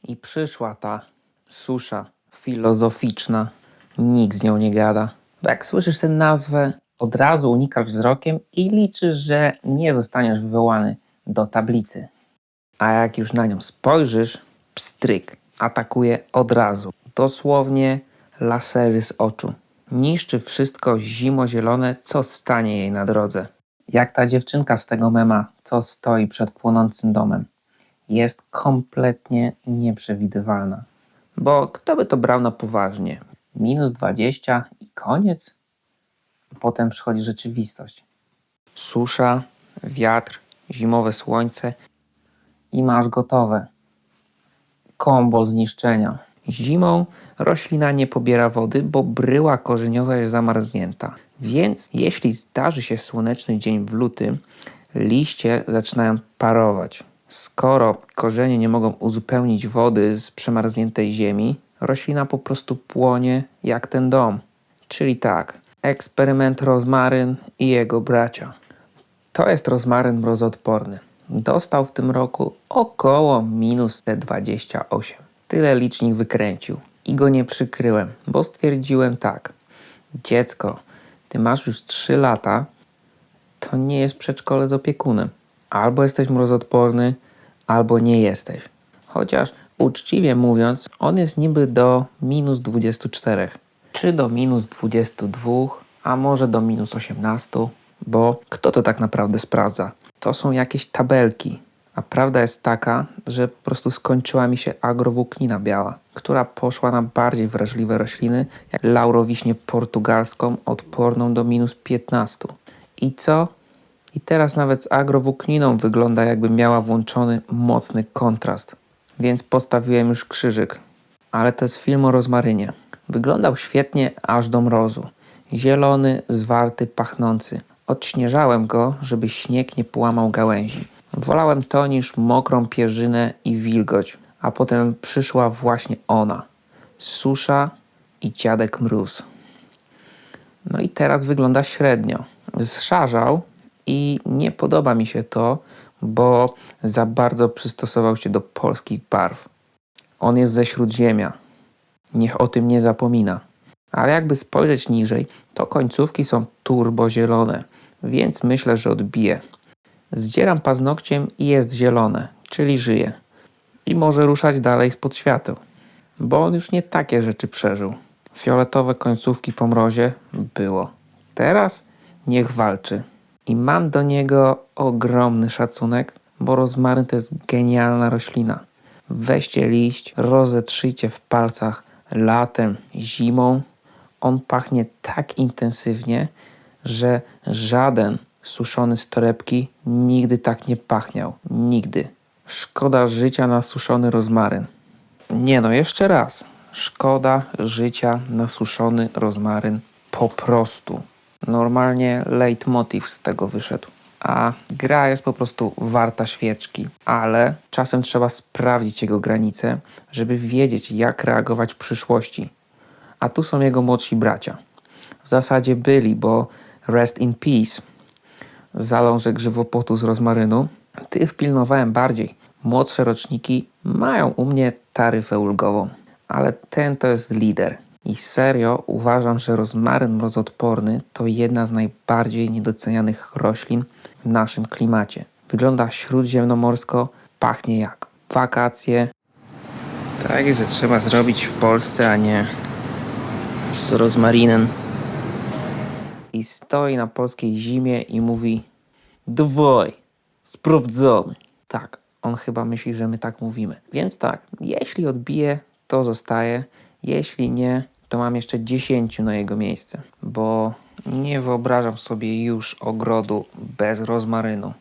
I przyszła ta susza filozoficzna. Nikt z nią nie gada. Bo jak słyszysz tę nazwę, od razu unikasz wzrokiem i liczysz, że nie zostaniesz wywołany do tablicy. A jak już na nią spojrzysz, pstryk, atakuje od razu. Dosłownie lasery z oczu. Niszczy wszystko zimozielone, co stanie jej na drodze. Jak ta dziewczynka z tego mema, co stoi przed płonącym domem. Jest kompletnie nieprzewidywalna. Bo kto by to brał na poważnie? Minus 20 i koniec? Potem przychodzi rzeczywistość. Susza, wiatr, zimowe słońce i masz gotowe. Kombo zniszczenia. Zimą roślina nie pobiera wody, bo bryła korzeniowa jest zamarznięta. Więc jeśli zdarzy się słoneczny dzień w lutym, liście zaczynają parować. Skoro korzenie nie mogą uzupełnić wody z przemarzniętej ziemi, roślina po prostu płonie jak ten dom. Czyli tak, eksperyment rozmaryn i jego bracia. To jest rozmaryn mrozoodporny. Dostał w tym roku około minus 28. Tyle licznik wykręcił. I go nie przykryłem, bo stwierdziłem tak. Dziecko, ty masz już 3 lata, to nie jest przedszkole z opiekunem. Albo jesteś mrozoodporny, albo nie jesteś. Chociaż uczciwie mówiąc, on jest niby do minus 24. Czy do minus 22, a może do minus 18, bo kto to tak naprawdę sprawdza? To są jakieś tabelki. A prawda jest taka, że po prostu skończyła mi się agrowłóknina biała, która poszła na bardziej wrażliwe rośliny, jak laurowiśnię portugalską, odporną do minus 15. I co? I teraz nawet z agrowłókniną wygląda, jakby miała włączony mocny kontrast. Więc postawiłem już krzyżyk. Ale to jest film o rozmarynie. Wyglądał świetnie aż do mrozu. Zielony, zwarty, pachnący. Odśnieżałem go, żeby śnieg nie połamał gałęzi. Wolałem to niż mokrą pierzynę i wilgoć. A potem przyszła właśnie ona. Susza i dziadek mróz. No i teraz wygląda średnio. Zszarzał i nie podoba mi się to, bo za bardzo przystosował się do polskich barw. On jest ze Śródziemia. Niech o tym nie zapomina. Ale jakby spojrzeć niżej, to końcówki są turbozielone, więc myślę, że odbije. Zdzieram paznokciem i jest zielone, czyli żyje. I może ruszać dalej spod świateł, bo on już nie takie rzeczy przeżył. Fioletowe końcówki po mrozie było. Teraz niech walczy. I mam do niego ogromny szacunek, bo rozmaryn to jest genialna roślina. Weźcie liść, rozetrzyjcie w palcach latem, zimą. On pachnie tak intensywnie, że żaden suszony z torebki nigdy tak nie pachniał. Nigdy. Szkoda życia na suszony rozmaryn. Nie no, jeszcze raz. Szkoda życia na suszony rozmaryn. Po prostu. Normalnie leitmotiv z tego wyszedł. A gra jest po prostu warta świeczki. Ale czasem trzeba sprawdzić jego granice, żeby wiedzieć, jak reagować w przyszłości. A tu są jego młodsi bracia. W zasadzie byli, bo rest in peace. Zalążek żywopłotu z rozmarynu. Tych pilnowałem bardziej. Młodsze roczniki mają u mnie taryfę ulgową. Ale ten to jest lider. I serio uważam, że rozmaryn mrozoodporny to jedna z najbardziej niedocenianych roślin w naszym klimacie. Wygląda śródziemnomorsko, pachnie jak wakacje. Tak jest, że trzeba zrobić w Polsce, a nie z rozmarinem. I stoi na polskiej zimie i mówi: dwoj, sprawdzony. Tak, on chyba myśli, że my tak mówimy. Więc tak, jeśli odbije, to zostaje. Jeśli nie, to mam jeszcze 10 na jego miejsce. Bo nie wyobrażam sobie już ogrodu bez rozmarynu.